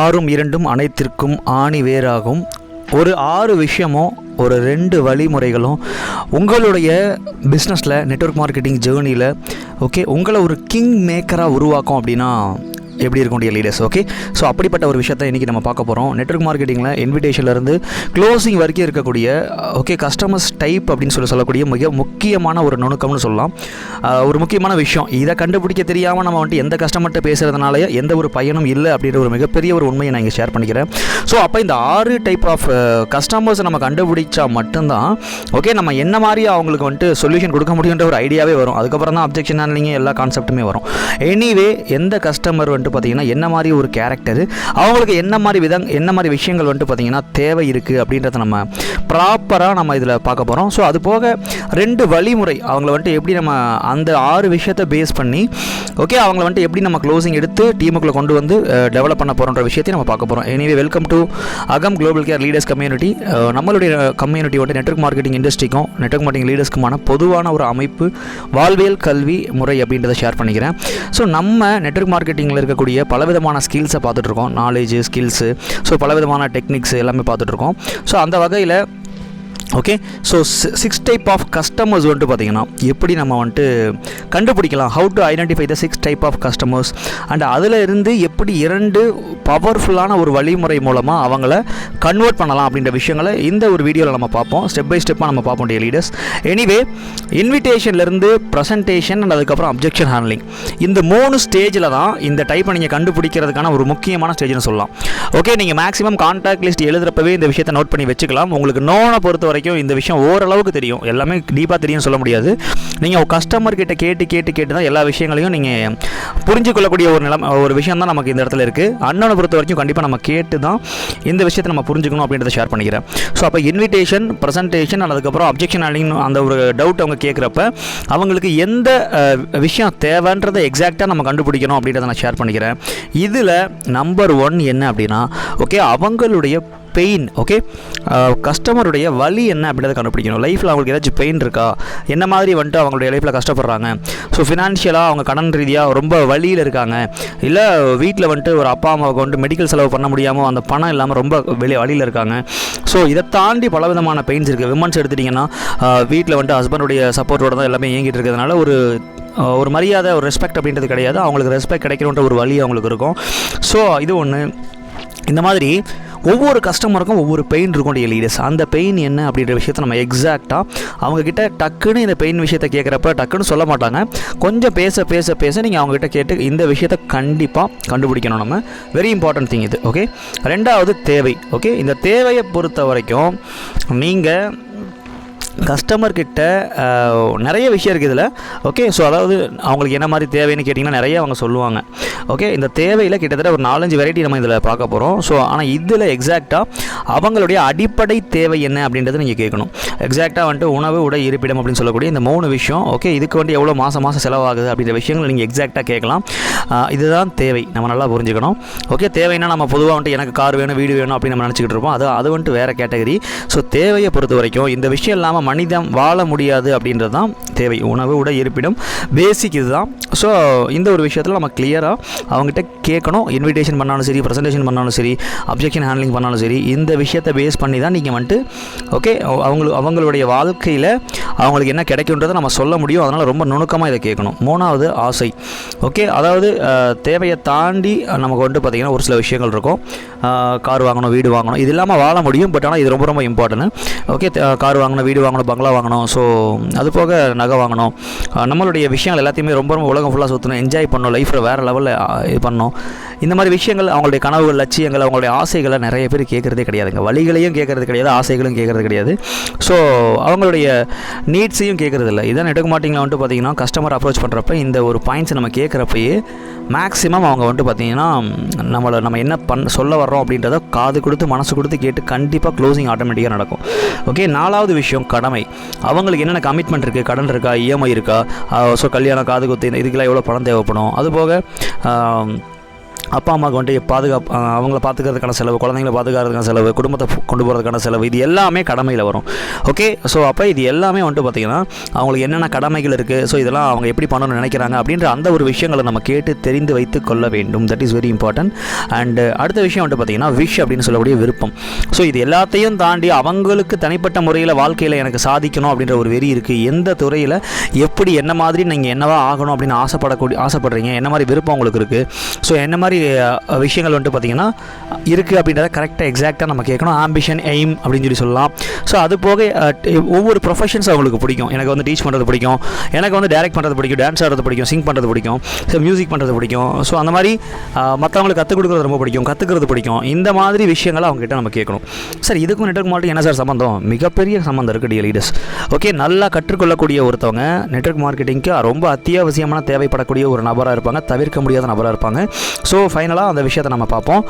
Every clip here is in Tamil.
ஆறும் இரண்டும் அனைத்திற்கும் ஆணி வேறாகும். ஒரு 6 விஷயமோ ஒரு 2 வழிமுறைகளும் உங்களுடைய பிஸ்னஸில் நெட்வொர்க் மார்க்கெட்டிங் ஜேர்னியில் உங்களை ஒரு கிங் மேக்கராக உருவாக்கும் அப்படின்னா எப்படி இருக்கும் டியர் லீடர்ஸ்? ஸோ அப்படிப்பட்ட ஒரு விஷயத்தை இன்றைக்கி நம்ம பார்க்க போகிறோம். நெட்வொர்க் மார்க்கெட்டிங்கில் இன்விடேஷன்லேருந்து க்ளோசிங் வரைக்கும் இருக்கக்கூடிய கஸ்டமர்ஸ் டைப் அப்படின்னு சொல்லக்கூடிய மிக முக்கியமான ஒரு நுணுக்கம்னு சொல்லலாம். ஒரு முக்கியமான விஷயம், இதை கண்டுபிடிக்க தெரியாமல் நம்ம எந்த கஸ்டமர்கிட்ட பேசுகிறதுனால எந்த ஒரு பயனும் இல்லை அப்படின்ற ஒரு மிகப்பெரிய ஒரு உண்மையை நான் இங்கே ஷேர் பண்ணிக்கிறேன். ஸோ அப்போ இந்த 6 டைப் ஆஃப் கஸ்டமர்ஸை நம்ம கண்டுபிடிச்சா மட்டும்தான் நம்ம என்ன மாதிரி அவங்களுக்கு சொல்யூஷன் கொடுக்க முடியுன்ற ஒரு ஐடியாவே வரும். அதுக்கப்புறம் தான் அப்ஜெக்ஷன் ஹேண்ட்லிங் எல்லா கான்செப்ட்டுமே வரும். எனிவே எந்த கஸ்டமர் பார்த்தீங்கன்னா என்ன மாதிரி ஒரு கேரக்டர், அவங்களுக்கு என்ன மாதிரி விஷயங்கள் பார்த்தீங்கன்னா தேவை இருக்குது அப்படின்றத நம்ம ப்ராப்பராக நம்ம இதில் பார்க்க போகிறோம். ஸோ அது போக 2 வழிமுறை அவங்கள எப்படி நம்ம அந்த 6 விஷயத்தை பேஸ் பண்ணி அவங்கள எப்படி நம்ம க்ளோசிங் எடுத்து டீமுக்குள்ளே கொண்டு வந்து டெவலப் பண்ண போகிறோன்ற விஷயத்தையும் நம்ம பார்க்க போகிறோம். Anyway welcome to Agam global care leaders community. நம்மளுடைய கம்யூனிட்டி நெட்வொர்க் மார்க்கெட்டிங் இண்டஸ்ட்ரிக்கும் நெட்வொர்க் மார்க்கெட்டிங் லீடர்ஸ்க்குமான பொதுவான ஒரு அமைப்பு, வாழ்வியல் கல்வி முறை அப்படின்றத ஷேர் பண்ணிக்கிறேன். ஸோ நம்ம நெட்வொர்க் மார்க்கெட்டிங்கில் இருக்கக்கூடிய பலவிதமான ஸ்கில்ஸை பார்த்துட்ருக்கோம், நாலேஜ் ஸ்கில்ஸு, ஸோ பலவிதமான டெக்னிக்ஸ் எல்லாமே பார்த்துட்ருக்கோம். ஸோ அந்த வகையில் ஸோ 6 டைப் ஆஃப் கஸ்டமர்ஸ் பார்த்தீங்கன்னா எப்படி நம்ம கண்டுபிடிக்கலாம், how to identify the 6 type of customers and அதில் இருந்து எப்படி 2 பவர்ஃபுல்லான ஒரு வழிமுறை மூலமாக அவங்கள கன்வெர்ட் பண்ணலாம் அப்படின்ற விஷயங்களை இந்த ஒரு வீடியோவில் நம்ம பார்ப்போம். ஸ்டெப் பை ஸ்டெப்பாக நம்ம பார்ப்போம் டியர் லீடர்ஸ். எனிவே இன்விடேஷன்லேருந்து ப்ரெசன்டேஷன் அண்ட் அதுக்கப்புறம் அப்ஜெக்ஷன் ஹேண்ட்லிங், இந்த 3 ஸ்டேஜில் தான் இந்த டைப்பை நீங்கள் கண்டுபிடிக்கிறதுக்கான ஒரு முக்கியமான ஸ்டேஜ்னு சொல்லலாம். நீங்கள் மேக்ஸிமம் கான்டாக்ட் லிஸ்ட் எழுதுறப்பவே இந்த விஷயத்தை நோட் பண்ணி வச்சுக்கலாம். உங்களுக்கு நோனை பொறுத்த வரைக்கும் இந்த விஷயம் ஓரளவுக்கு தெரியும், எல்லாமே டீப்பாக தெரியும் சொல்ல முடியாது. நீங்கள் கஸ்டமர் கிட்ட கேட்டு தான் எல்லா விஷயங்களையும் நீங்கள் புரிஞ்சு கொள்ளக்கூடிய ஒரு விஷயம் தான் நமக்கு இந்த இடத்துல இருக்குது. அண்ணனை பொறுத்த வரைக்கும் கண்டிப்பாக நம்ம கேட்டு தான் இந்த விஷயத்தை நம்ம புரிஞ்சுக்கணும் அப்படின்றத ஷேர் பண்ணிக்கிறேன். ஸோ அப்போ இன்விடேஷன், ப்ரெசன்டேஷன், அதுக்கப்புறம் அப்ஜெக்ஷன் ஹேண்ட்லிங், அந்த ஒரு டவுட் அவங்க கேட்குறப்ப அவங்களுக்கு எந்த விஷயம் தேவைன்றதை எக்ஸாக்டாக நம்ம கண்டுபிடிக்கணும் அப்படின்றத நான் ஷேர் பண்ணிக்கிறேன். இதில் நம்பர் 1 என்ன அப்படின்னா அவங்களுடைய பெயின், கஸ்டமருடைய வலி என்ன அப்படின்றத கண்டுபிடிக்கணும். லைஃப்பில் அவங்களுக்கு ஏதாச்சும் பெயின் இருக்கா, என்ன மாதிரி அவங்களுடைய லைஃப்பில் கஷ்டப்படுறாங்க, ஸோ ஃபினான்ஷியலாக அவங்க கடன் ரீதியாக ரொம்ப வழியில் இருக்காங்க, இல்லை வீட்டில் ஒரு அப்பா அம்மாவுக்கு மெடிக்கல் செலவு பண்ண முடியாமல் அந்த பணம் இல்லாமல் ரொம்ப வழியில் இருக்காங்க. ஸோ இதை தாண்டி பலவிதமான பெயின்ஸ் இருக்குது. விமன்ஸ் எடுத்துட்டிங்கன்னா வீட்டில் ஹஸ்பண்டுடைய சப்போர்ட்டோட தான் எல்லாமே இயங்கிட்டு இருக்கிறதுனால ஒரு மரியாதை, ஒரு ரெஸ்பெக்ட் அப்படின்றது கிடையாது. அவங்களுக்கு ரெஸ்பெக்ட் கிடைக்கணுன்ற ஒரு வழி அவங்களுக்கு இருக்கும். ஸோ இது ஒன்று. இந்த மாதிரி ஒவ்வொரு கஸ்டமருக்கும் ஒவ்வொரு பெயின் இருக்கும் டியர் லீடர்ஸ். அந்த பெயின் என்ன அப்படின்ற விஷயத்தை நம்ம எக்ஸாக்டாக அவங்கக்கிட்ட டக்குன்னு இந்த பெயின் விஷயத்தை கேட்குறப்ப டக்குன்னு சொல்ல மாட்டாங்க. கொஞ்சம் பேச நீங்கள் அவங்ககிட்ட கேட்டு இந்த விஷயத்தை கண்டிப்பாக கண்டுபிடிக்கணும். நம்ம வெரி இம்பார்ட்டன்ட் திங் இது. ரெண்டாவது தேவை. இந்த தேவையை பொறுத்த வரைக்கும் நீங்கள் கஸ்டமர்கிட்ட நிறைய விஷயம் இருக்குது இதில். ஸோ அதாவது அவங்களுக்கு என்ன மாதிரி தேவைன்னு கேட்டிங்கன்னா நிறைய அவங்க சொல்லுவாங்க. இந்த தேவையில் கிட்டத்தட்ட ஒரு 4-5 வெரைட்டி நம்ம இதில் பார்க்க போகிறோம். ஸோ ஆனால் இதில் எக்ஸாக்டாக அவங்களுடைய அடிப்படை தேவை என்ன அப்படின்றத நீங்கள் கேட்கணும். எக்ஸாக்டாக உணவு, உடை, இருப்பிடம் அப்படின்னு சொல்லக்கூடிய இந்த 3 விஷயம். இதுக்கு எவ்வளோ மாதம் செலவாகுது அப்படின்ற விஷயங்களை நீங்கள் எக்ஸாக்டாக கேட்கலாம். இதுதான் தேவை, நம்ம நல்லா புரிஞ்சுக்கணும். தேவைன்னா நம்ம பொதுவாக எனக்கு கார் வேணும், வீடு வேணும் அப்படின்னு நம்ம நினச்சிக்கிட்டு இருப்போம். அது வேறு கேட்டகரி. ஸோ தேவையை பொறுத்த வரைக்கும் இந்த விஷயம் இல்லாமல் மனிதன் வாழ முடியாது அப்படின்றது தான் தேவை. உணவு, உடை, இருப்பிடம், பேசிக் இதுதான். ஸோ இந்த ஒரு விஷயத்தில் நம்ம கிளியராக அவங்ககிட்ட கேட்கணும். இன்விடேஷன் பண்ணாலும் சரி, ப்ரெசன்டேஷன் பண்ணாலும் சரி, அப்ஜெக்ஷன் ஹேண்ட்லிங் பண்ணாலும் சரி, இந்த விஷயத்தை பேஸ் பண்ணி தான் நீங்கள் அவங்களுடைய வாழ்க்கையில் அவங்களுக்கு என்ன கிடைக்குன்றதை நம்ம சொல்ல முடியும். அதனால் ரொம்ப நுணுக்கமாக இதை கேட்கணும். 3வது ஆசை. அதாவது தேவையை தாண்டி நமக்கு பார்த்திங்கன்னா ஒரு சில விஷயங்கள் இருக்கும். கார் வாங்கணும், வீடு வாங்கணும், இது இல்லாமல் வாழ முடியும். பட் ஆனால் இது ரொம்ப ரொம்ப இம்பார்ட்டன்ட். கார் வாங்கணும், வீடு வாங்கணும், பங்களா வாங்கணும், ஸோ அது போக நகை வாங்கணும், நம்மளுடைய விஷயங்கள் எல்லாத்தையுமே ரொம்ப ரொம்ப உலகம் ஃபுல்லாக சுற்றணும், என்ஜாய் பண்ணணும், லைஃப்பில் வேறு லெவலில் இது பண்ணணும். இந்த மாதிரி விஷயங்கள் அவங்களுடைய கனவுகள், லட்சியங்கள், அவங்களுடைய ஆசைகளை நிறைய பேர் கேட்குறதே கிடையாதுங்க. வழிகளையும் கேட்குறது கிடையாது, ஆசைகளும் கேட்குறது கிடையாது. ஸோ அவங்களுடைய நீட்ஸையும் கேட்குறது இல்லை. இதான் நெட்வொர்க் மார்க்கெட்டிங்கில் பார்த்திங்கன்னா கஸ்டமர் அப்ரோச் பண்ணுறப்ப இந்த ஒரு பாயிண்ட்ஸை நம்ம கேட்குறப்பயே மேக்ஸிமம் அவங்க பார்த்திங்கன்னா நம்ம என்ன சொல்ல வர்றோம் அப்படின்றத காது கொடுத்து மனசு கொடுத்து கேட்டு கண்டிப்பாக க்ளோசிங் ஆட்டோமேட்டிக்காக நடக்கும். 4வது விஷயம் கடமை. அவங்களுக்கு என்னென்ன கமிட்மெண்ட் இருக்குது, கடன் இருக்கா, இஎம்ஐ இருக்கா, ஸோ கல்யாணம், காது குத்து, இதுக்கெல்லாம் எவ்வளோ பணம் தேவைப்படும், அதுபோக அப்பா அம்மாவுக்கு வந்துட்டு அவங்கள பார்த்துக்கிறதுக்கான செலவு, குழந்தைங்களை பார்த்துக்கிறதுக்கான செலவு, குடும்பத்தை கொண்டு போகிறதுக்கான செலவு, இது எல்லாமே கடமையில் வரும். ஓகே, ஸோ அப்போ இது எல்லாமே வந்துட்டு பார்த்திங்கன்னா அவங்களுக்கு என்னென்ன கடமைகள் இருக்குது, ஸோ இதெல்லாம் அவங்க எப்படி பண்ணணும்னு நினைக்கிறாங்க அப்படின்ற அந்த ஒரு விஷயங்களை நம்ம கேட்டு தெரிந்து வைத்து கொள்ள வேண்டும். That is very important. And அடுத்த விஷயம் வந்துட்டு பார்த்திங்கன்னா விஷ் அப்படின்னு சொல்லக்கூடிய விருப்பம். ஸோ இது எல்லாத்தையும் தாண்டி அவங்களுக்கு தனிப்பட்ட முறையில் வாழ்க்கையில் எனக்கு சாதிக்கணும் அப்படின்ற ஒரு வெறி இருக்குது. எந்த துறையில் எப்படி என்ன மாதிரி நீங்கள் என்னவா ஆகணும் அப்படின்னு ஆசைப்படுறீங்க, என்ன மாதிரி விருப்பம் உங்களுக்கு இருக்குது, ஸோ என்ன மாதிரி விஷயங்கள் வந்துட்டு பார்த்திங்கன்னா இருக்குது அப்படின்றத கரெக்டாக எக்ஸாக்டாக நம்ம கேட்கணும். ஆம்பிஷன், எய்ம் அப்படின்னு சொல்லலாம். ஸோ அது போக ஒவ்வொரு ப்ரொஃபஷன்ஸ் அவங்களுக்கு பிடிக்கும். எனக்கு வந்து டீச் பண்ணுறது பிடிக்கும், எனக்கு வந்து டைரக்ட் பண்ணுறது பிடிக்கும், டான்ஸ் ஆடுறது பிடிக்கும், சிங் பண்ணுறது பிடிக்கும், ஸோ மியூசிக் பண்ணுறது பிடிக்கும். ஸோ அந்த மாதிரி மற்றவங்களுக்கு கற்றுக் கொடுக்குறது ரொம்ப பிடிக்கும், கற்றுக்கிறது பிடிக்கும். இந்த மாதிரி விஷயங்களை அவங்ககிட்ட நம்ம கேட்கணும். சார் இதுக்கும் நெட்வொர்க் மார்க்கெட்டிங் என்ன சார் சம்மந்தம்? மிகப்பெரிய சம்மந்தம் இருக்குது டியர் லீடர்ஸ். ஓகே, நல்லா கற்றுக்கொள்ளக்கூடிய ஒருத்தவங்க நெட்வொர்க் மார்க்கெட்டிங்க்கு ரொம்ப அத்தியாவசியமான தேவைப்படக்கூடிய ஒரு நபராக இருப்பாங்க, தவிர்க்க முடியாத நபராக இருப்பாங்க. ஸோ ஃபைனலாக அந்த விஷயத்தை நம்ம பார்ப்போம்.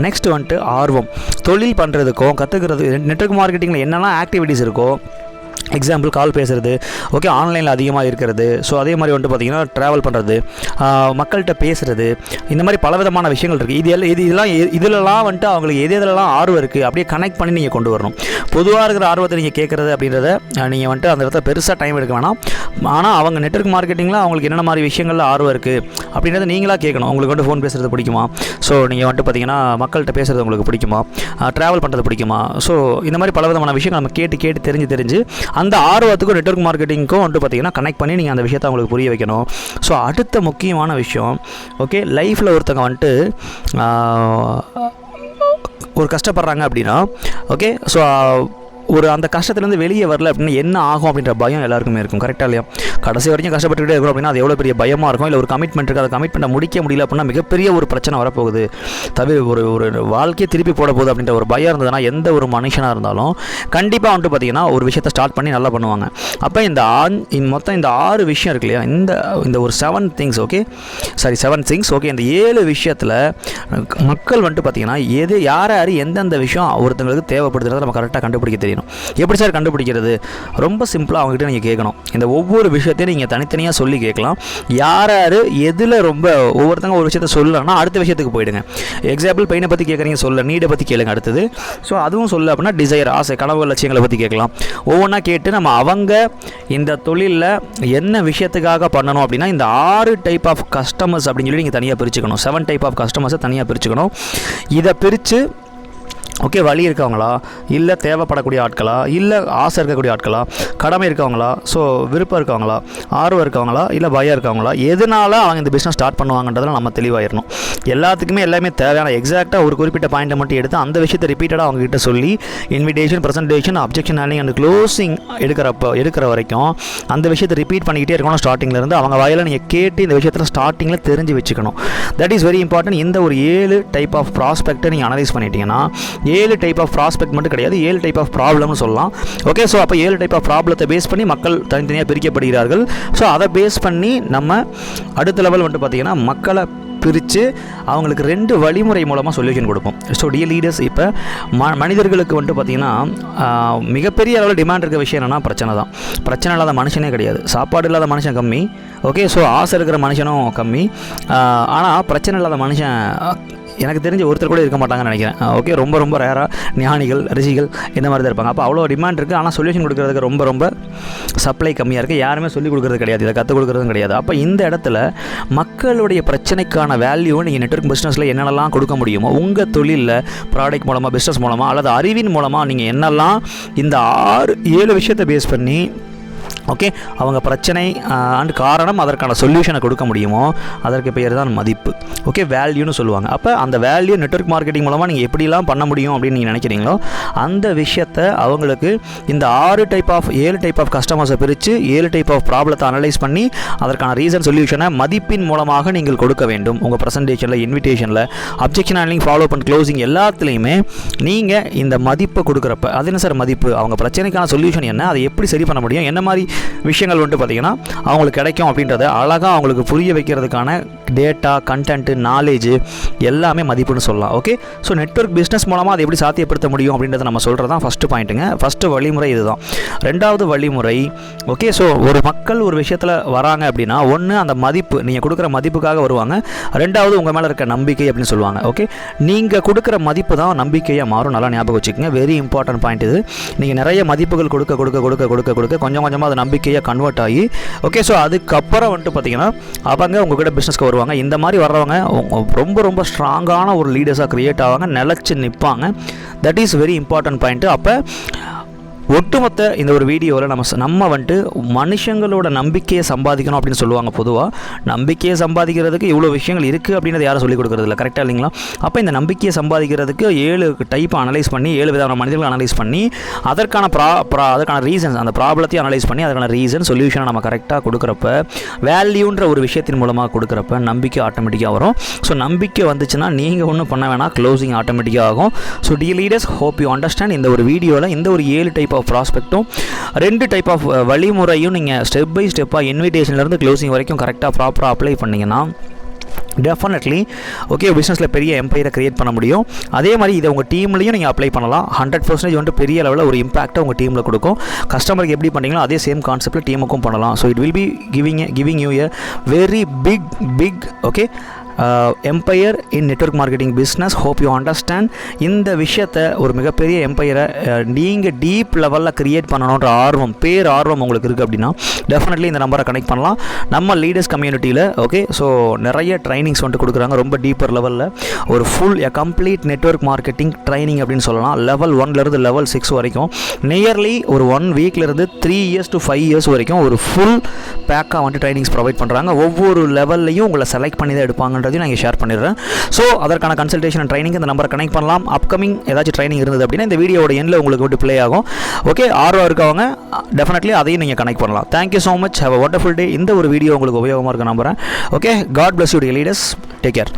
நெக்ஸ்ட் வந்துட்டு ஆர்வம். தொழில் பண்ணுறதுக்கும் கற்றுக்கிறது நெட்வொர்க் மார்க்கெட்டிங்கில் என்னெல்லாம் ஆக்டிவிட்டீஸ் இருக்கோ, எக்ஸாம்பிள் கால் பேசுகிறது, ஓகே, ஆன்லைனில் அதிகமாக இருக்கிறது, ஸோ அதே மாதிரி வந்துட்டு பார்த்திங்கன்னா ட்ராவல் பண்ணுறது, மக்கள்கிட்ட பேசுகிறது, இந்த மாதிரி பலவிதமான விஷயங்கள் இருக்குது. இதெல்லாம் வந்துட்டு அவங்களுக்கு எதெல்லாம் ஆர்வம் இருக்குது அப்படியே கனெக்ட் பண்ணி நீங்கள் கொண்டு வரணும். பொதுவாக இருக்கிற ஆர்வத்தை நீங்கள் கேட்குறது அப்படின்றத நீங்கள் வந்துட்டு அந்த இடத்துல பெருசாக டைம் எடுக்க வேணாம். ஆனால் அவங்க நெட்வொர்க் மார்க்கெட்டிங்கில் அவங்களுக்கு என்னென்ன மாதிரி விஷயங்களில் ஆர்வம் இருக்குது அப்படின்றத நீங்களாக கேட்கணும். உங்களுக்கு வந்துட்டு ஃபோன் பேசுகிறது பிடிக்குமா, ஸோ நீங்கள் வந்துட்டு பார்த்திங்கன்னா மக்கள்கிட்ட பேசுகிறது உங்களுக்கு பிடிக்குமா, ட்ராவல் பண்ணுறது பிடிக்குமா, ஸோ இந்த மாதிரி பலவிதமான விஷயங்கள் நம்ம கேட்டு தெரிஞ்சு அந்த ஆர்வத்துக்கும் நெட்வொர்க் மார்க்கெட்டிங்க்கும் வந்துட்டு பார்த்திங்கன்னா கனெக்ட் பண்ணி நீங்கள் அந்த விஷயத்தை அவங்களுக்கு புரிய வைக்கணும். ஸோ அடுத்த முக்கியமான விஷயம், ஓகே, லைஃப்பில் ஒருத்தங்க வந்துட்டு ஒரு கஷ்டப்படுறாங்க அப்படின்னா, ஓகே, ஸோ ஒரு அந்த கஷ்டத்துலேருந்து வெளியே வரல அப்படின்னா என்ன ஆகும் அப்படின்ற பயம் எல்லாருக்குமே இருக்கும். கரெக்டாக இல்லையா? கடைசி வரைக்கும் கஷ்டப்பட்டுக்கிட்டே இருக்கும் அப்படின்னா அது எவ்வளோ பெரிய பயமாக இருக்கும். இல்லை ஒரு கமிட்மெண்ட் இருக்குது, அதை கமிட்மெண்ட்டை முடிக்க முடியல அப்படின்னா மிகப்பெரிய ஒரு பிரச்சனை வரப்போகுது, ஒரு வாழ்க்கையை திருப்பி போட போகுது அப்படின்ற ஒரு பயம் இருந்ததுன்னா எந்த ஒரு மனுஷனாக இருந்தாலும் கண்டிப்பாக வந்துட்டு பார்த்திங்கன்னா ஒரு விஷயத்தை ஸ்டார்ட் பண்ணி நல்லா பண்ணுவாங்க. அப்போ மொத்தம் இந்த 6 விஷயம் இருக்கு இல்லையா, இந்த ஒரு 7 திங்ஸ், ஓகே, இந்த 7 விஷயத்தில் மக்கள் வந்துட்டு பார்த்திங்கன்னா யார் எந்தெந்த விஷயம் ஒருத்தங்களுக்கு தேவைப்படுதுன்றதை நம்ம கரெக்டாக கண்டுபிடிக்க தெரியணும். எப்படி சார் கண்டுபிடிக்கிறது? ரொம்ப சிம்பிளாக அவங்ககிட்ட நீங்கள் கேட்கணும். இந்த ஒவ்வொரு விஷயத்தையும் நீங்கள் தனித்தனியாக சொல்லி கேட்கலாம். யார் எதில் ரொம்ப ஒவ்வொருத்தங்க ஒரு விஷயத்த சொல்லலாம்னா அடுத்த விஷயத்துக்கு போயிடுங்க. எக்ஸாம்பிள் பெயினை பற்றி கேட்குறீங்க, சொல்ல நீடை பற்றி கேளுங்க அடுத்தது. ஸோ அதுவும் சொல்ல அப்படின்னா டிசைர், ஆசை, கனவு, லட்சியங்களை பற்றி கேட்கலாம். ஒவ்வொன்றா கேட்டு நம்ம அவங்க இந்த தொழிலில் என்ன விஷயத்துக்காக பண்ணணும் அப்படின்னா இந்த 6 டைப் ஆஃப் கஸ்டமர்ஸ் அப்படின்னு சொல்லி நீங்கள் தனியாக பிரிச்சுக்கணும். 7 டைப் ஆஃப் கஸ்டமர்ஸை தனியாக பிரிச்சுக்கணும். இதை பிரித்து ஓகே, வழி இருக்கவங்களா, இல்லை தேவைப்படக்கூடிய ஆட்களா, இல்லை ஆசை இருக்கக்கூடிய ஆட்களா, கடமை இருக்கவங்களா, ஸோ விருப்பம் இருக்கவங்களா, ஆர்வம் இருக்கவங்களா, இல்லை பயம் இருக்கவங்களா, எதனால் அவங்க இந்த பிஸ்னஸ் ஸ்டார்ட் பண்ணுவாங்கன்றதில் நம்ம தெளிவாயிடணும். எல்லாத்துக்குமே எல்லாமே தேவையான எக்ஸாக்டாக ஒரு குறிப்பிட்ட பாயிண்ட்டை மட்டும் எடுத்து அந்த விஷயத்தை ரிப்பீட்டடாக அவங்ககிட்ட சொல்லி invitation, presentation, objection handling and closing எடுக்கிற வரைக்கும் அந்த விஷயத்தை ரிப்பீட் பண்ணிக்கிட்டே இருக்கணும். ஸ்டார்டிங்லேருந்து அவங்க வாயில் நீங்கள் கேட்டு இந்த விஷயத்தில் ஸ்டார்டிங்கில் தெரிஞ்சு வச்சுக்கணும். That is very important. இந்த ஒரு 7 டைப் ஆஃப் ப்ராஸ்பெக்டை நீங்கள் அனலைஸ் பண்ணிட்டீங்கன்னா 7 டைப் ஆஃப் ப்ராஸ்பெக்ட் மட்டும் கிடையாது, 7 டைப் ஆஃப் ப்ராப்ளம்னு சொல்லலாம். ஓகே, ஸோ அப்போ 7 டைப் ஆஃப் ப்ராப்ளத்தை பேஸ் பண்ணி மக்கள் தனித்தனியாக பிரிக்கப்படுகிறார்கள். ஸோ அதை பேஸ் பண்ணி நம்ம அடுத்த லெவல் வந்துட்டு பார்த்திங்கன்னா மக்களை பிரித்து அவங்களுக்கு 2 வழிமுறை மூலமாக சொல்யூஷன் கொடுப்போம். ஸோ டியர் லீடர்ஸ், இப்போ மனிதர்களுக்கு வந்துட்டு பார்த்திங்கன்னா மிகப்பெரிய அளவில் டிமாண்ட் இருக்க விஷயம் என்னென்னா பிரச்சனை தான். பிரச்சனை இல்லாத மனுஷனே கிடையாது. சாப்பாடு இல்லாத மனுஷன் கம்மி, ஓகே, ஸோ ஆசை இருக்கிற மனுஷனும் கம்மி. ஆனால் பிரச்சனை இல்லாத மனுஷன் எனக்கு தெரிஞ்ச ஒருத்தர் கூட இருக்க மாட்டாங்கன்னு நினைக்கிறேன். ஓகே, ரொம்ப ரேராக ஞானிகள், ரிஷிகள் இந்த மாதிரி தான் இருப்பாங்க. அப்போ அவ்வளோ டிமாண்ட் இருக்குது, ஆனால் சொல்யூஷன் கொடுக்குறதுக்கு ரொம்ப சப்ளை கம்மியாக இருக்குது. யாருமே சொல்லிக் கொடுக்குறது கிடையாது, இதை கற்றுக் கொடுக்குறதும் கிடையாது. அப்போ இந்த இடத்துல மக்களுடைய பிரச்சனைக்கான வேல்யூவை நீங்கள் நெட்வொர்க் பிஸ்னஸில் என்னென்னலாம் கொடுக்க முடியுமோ உங்கள் தொழிலில் ப்ராடக்ட் மூலமாக, பிஸ்னஸ் மூலமாக அல்லது அறிவின் மூலமாக நீங்கள் என்னெல்லாம் இந்த 7 விஷயத்தை பேஸ் பண்ணி ஓகே அவங்க பிரச்சனை அண்ட் காரணம் அதற்கான சொல்யூஷனை கொடுக்க முடியுமோ அதற்கு பேர் தான் மதிப்பு. ஓகே, வேல்யூன்னு சொல்லுவாங்க. அப்போ அந்த வேல்யூ நெட்வொர்க் மார்க்கெட்டிங் மூலமாக நீங்கள் எப்படிலாம் பண்ண முடியும் அப்படின்னு நீங்கள் நினைக்கிறீங்களோ அந்த விஷயத்தை அவங்களுக்கு இந்த 7 டைப் ஆஃப் கஸ்டமர்ஸை பிரித்து 7 டைப் ஆஃப் ப்ராப்ளத்தை அனலைஸ் பண்ணி அதற்கான ரீசன் சொல்யூஷனை மதிப்பின் மூலமாக நீங்கள் கொடுக்க வேண்டும். உங்கள் ப்ரெசன்டேஷனில், இன்விடேஷனில், objection handling, follow and closing எல்லாத்துலேயுமே நீங்கள் இந்த மதிப்பை கொடுக்குறப்ப அது என்ன சார் மதிப்பு, அவங்க பிரச்சனைக்கான சொல்யூஷன் என்ன, அதை எப்படி சரி பண்ண முடியும், என்ன மாதிரி விஷயங்கள் வந்துட்டு பார்த்திங்கன்னா அவங்களுக்கு கிடைக்கும் அப்படின்றத அழகாக அவங்களுக்கு புரிய வைக்கிறதுக்கான டேட்டா, கண்டென்ட்டு, நாலேஜு எல்லாமே மதிப்புன்னு சொல்லலாம். ஓகே, ஸோ நெட்வொர்க் பிஸ்னஸ் மூலமாக அதை எப்படி சாத்தியப்படுத்த முடியும் அப்படின்றத நம்ம சொல்கிறது தான் ஃபஸ்ட்டு பாயிண்ட்டுங்க. ஃபஸ்ட்டு வழிமுறை இதுதான். ரெண்டாவது வழிமுறை, ஓகே, ஸோ ஒரு மக்கள் ஒரு விஷயத்தில் வராங்க அப்படின்னா ஒன்று அந்த மதிப்பு, நீங்கள் கொடுக்குற மதிப்புக்காக வருவாங்க. ரெண்டாவது உங்கள் மேலே இருக்க நம்பிக்கை அப்படின்னு சொல்லுவாங்க. ஓகே, நீங்கள் கொடுக்குற மதிப்பு தான் நம்பிக்கையாக மாறும். நல்லா ஞாபகம் வச்சுக்கோங்க. வெரி இம்பார்ட்டன்ட் பாயிண்ட் இது. நீங்கள் நிறைய மதிப்புகள் கொடுக்க கொடுக்க கொடுக்க கொடுக்க கொடுக்க கொஞ்சம் கொஞ்சமாக அது நம்பிக்கையாக கன்வெர்ட் ஆகி, ஓகே, ஸோ அதுக்கப்புறம் வந்துட்டு பார்த்தீங்கன்னா அவங்க உங்கள்கிட்ட பிஸ்னஸ்க்கு வருவாங்க. இந்த மாதிரி வர்றவங்க ரொம்ப ரொம்ப ஸ்ட்ராங்கான ஒரு லீடர்ஸாக க்ரியேட் ஆவாங்க, நிலச்சி நிற்பாங்க. That is very important point. அப்போ ஒட்டுமொத்த இந்த ஒரு வீடியோவில் நம்ம வந்துட்டு மனுஷங்களோட நம்பிக்கையை சம்பாதிக்கணும் அப்படின்னு சொல்லுவாங்க. பொதுவாக நம்பிக்கையை சம்பாதிக்கிறதுக்கு இவ்வளோ விஷயங்கள் இருக்குது அப்படின்றத யாரும் சொல்லிக் கொடுக்குறது இல்லை. கரெக்டாக இல்லைங்களா? அப்போ இந்த நம்பிக்கையை சம்பாதிக்கிறதுக்கு 7 டைப்பை அனலைஸ் பண்ணி 7 விதமான மனிதர்கள் அனலைஸ் பண்ணி அதற்கான அதற்கான ரீசன்ஸ், அந்த ப்ராப்ளத்தையும் அனலைஸ் பண்ணி அதற்கான ரீசன், சொல்யூஷனை நம்ம கரெக்டாக கொடுக்குறப்ப, வேல்யூன்ற ஒரு விஷயத்தின் மூலமாக கொடுக்குறப்ப நம்பிக்கை ஆட்டோமேட்டிக்காக வரும். ஸோ நம்பிக்கை வந்துச்சுன்னா நீங்கள் ஒன்றும் பண்ண வேணாம், க்ளோசிங் ஆட்டோமேட்டிக்காக ஆகும். So dear leaders, hope you understand. இந்த ஒரு வீடியோவில் இந்த ஒரு 7 டைப் ஆஃப் ப்ராஸ்பெக்ட்டும் 2 டைப் ஆஃப் வழிமுறையும் நீங்கள் ஸ்டெப் பை ஸ்டெப்பாக இன்விடேஷன்லேருந்து க்ளோசிங் வரைக்கும் கரெக்டாக ப்ராப்பராக அப்ளை பண்ணிங்கன்னா டெஃபினெட்லி ஓகே பிஸ்னஸில் பெரிய எம்பையரை க்ரியேட் பண்ண முடியும். அதே மாதிரி இதை உங்கள் டீம்லேயும் நீங்கள் அப்ளை பண்ணலாம். 100% வந்துட்டு பெரிய லெவலில் ஒரு இம்பாக்டை உங்கள் டீமில் கொடுக்கும். கஸ்டமருக்கு எப்படி பண்ணீங்களோ அதே சேம் கான்செப்ட்டில் டீமுக்கும் பண்ணலாம். So it will be giving you a very big okay empire in network marketing business. Hope you understand. இந்த விஷயத்தை ஒரு மிகப்பெரிய எம்பையரை நீங்கள் டீப் லெவலில் க்ரியேட் பண்ணணுன்ற ஆர்வம் உங்களுக்கு இருக்குது அப்படின்னா டெஃபினெட்லி இந்த நம்பரை கனெக்ட் பண்ணலாம். நம்ம லீடர்ஸ் கம்யூனிட்டியில் ஓகே, ஸோ நிறைய ட்ரைனிங்ஸ் வந்துட்டு கொடுக்குறாங்க. ரொம்ப டீப்பர் லெவலில் ஒரு கம்ப்ளீட் நெட்வொர்க் மார்க்கெட்டிங் ட்ரைனிங் அப்படின்னு சொல்லலாம். லெவல் 1லேருந்து லெவல் 6 வரைக்கும் நியர்லி ஒரு 1 வீக்லேருந்து 3 years to 5 years வரைக்கும் ஒரு ஃபுல் பேக்காக வந்துட்டு ட்ரைனிங்ஸ் ப்ரொவைட் பண்ணுறாங்க. ஒவ்வொரு லெவல்லையும் உங்களை செலக்ட் பண்ணி தான் எடுப்பாங்க. நான் ஷேர் பண்ணிடுறேன். ஸோ அதற்கான கன்சல்டேஷன் ட்ரைனிங் இந்த நம்பரை கனெக்ட் பண்ணலாம். அப்கமிங் ஏதாச்சும் ட்ரைனிங் இருந்தது அப்படின்னா இந்த வீடியோட எண்டில் உங்களுக்கு விட்டு ப்ளே ஆகும். ஓகே, ஆர்வம் இருக்கவங்க டெஃபினெட்லி அதையும் நீங்கள் கனெக்ட் பண்ணலாம். Thank you so much. Have a wonderful day. இந்த ஒரு வீடியோ உங்களுக்கு உபயோகமாக இருக்க நம்புறேன். Okay, God bless you dear leaders. Take care.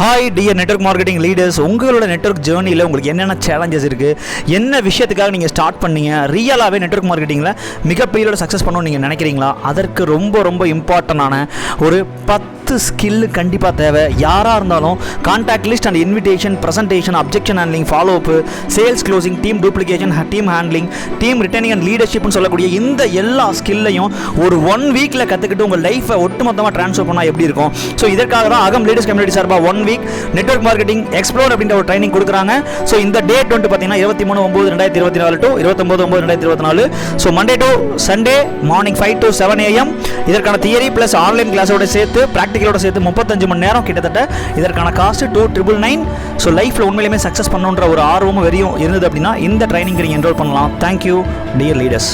Hi dear network marketing leaders. உங்களோட நெட்வொர்க் ஜேர்னியில் உங்களுக்கு என்னென்ன சேலஞ்சஸ் இருக்குது, என்ன விஷயத்துக்காக நீங்கள் ஸ்டார்ட் பண்ணீங்க, ரியலாகவே நெட்வொர்க் மார்க்கெட்டிங்கில் மிகப்பெரிய சக்ஸஸ் பண்ணணும்னு நீங்கள் நினைக்கிறீங்களா? அதற்கு ரொம்ப ரொம்ப இம்பார்ட்டண்டான ஒரு 10 ஸ்கில்லு கண்டிப்பாக தேவை. யாராக இருந்தாலும் contact list and invitation, presentation, objection handling, follow up, sales closing, team duplication, team handling, team returning and லீடர்ஷிப்னு சொல்லக்கூடிய இந்த எல்லா ஸ்கில்லையும் ஒரு 1 வீக்கில் கற்றுக்கிட்டு உங்கள் லைஃப்பை ஒட்டுமொத்தமாக ட்ரான்ஸ்ஃபர் பண்ணால் எப்படி இருக்கும்? ஸோ இதற்காக தான் அகம் லீடர்ஸ் கம்யூனிட்டி சார்பாக 1 வீக் நெட்வொர்க் மார்க்கெட்டிங் எக்ஸ்ப்ளோர் அப்படின்ற ஒரு ட்ரைனிங் கொடுக்குறாங்க. ஸோ இந்த டேட் வந்து பார்த்தீங்கன்னா 23/9/2024 to 29/9/2024. So Monday to Sunday morning 5 to 7 AM. இதற்கான தியரி ப்ளஸ் ஆன்லைன் கிளாஸோட சேர்த்து ப்ராக்டிக்கலோட சேர்த்து 35 மணி நேரம் கிட்டத்தட்ட. இதற்கான காஸ்ட் 2,999. ஸோ லைஃப்பில் உண்மையிலுமே சக்ஸஸ் பண்ணுன்ற ஒரு ஆர்வமும் வெறியும் இருந்தது அப்படின்னா இந்த ட்ரைனிங் நீங்கள் என்ரோல் பண்ணலாம். Thank you dear leaders.